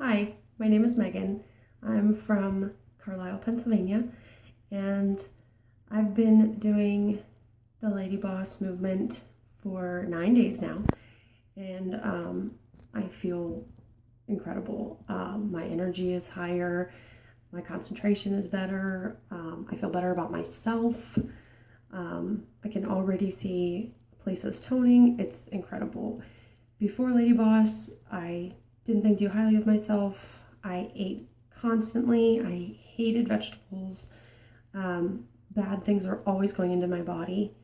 Hi, my name is Megan. I'm from Carlisle, Pennsylvania, and I've been doing the LadyBoss movement for 9 days now, and I feel incredible. My energy is higher, my concentration is better, I feel better about myself. I can already see places toning. It's incredible. Before LadyBoss, I didn't think too highly of myself. I ate constantly. I hated vegetables. Bad things were always going into my body.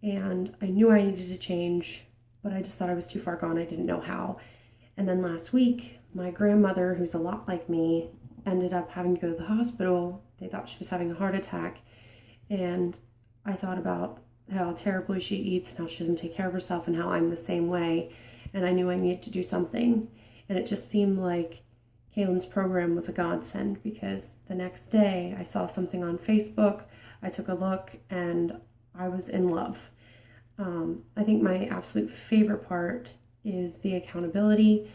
And I knew I needed to change, but I just thought I was too far gone. I didn't know how. And then last week, my grandmother, who's a lot like me, ended up having to go to the hospital. They thought she was having a heart attack. And I thought about how terribly she eats and how she doesn't take care of herself and how I'm the same way. And I knew I needed to do something. And it just seemed like Kaelin's program was a godsend, because the next day I saw something on Facebook, I took a look, and I was in love. I think my absolute favorite part is the accountability.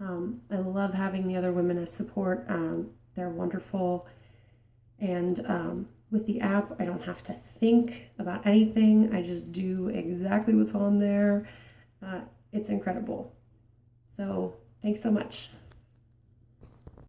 I love having the other women as support. They're wonderful. And with the app, I don't have to think about anything. I just do exactly what's on there. It's incredible. So thanks so much.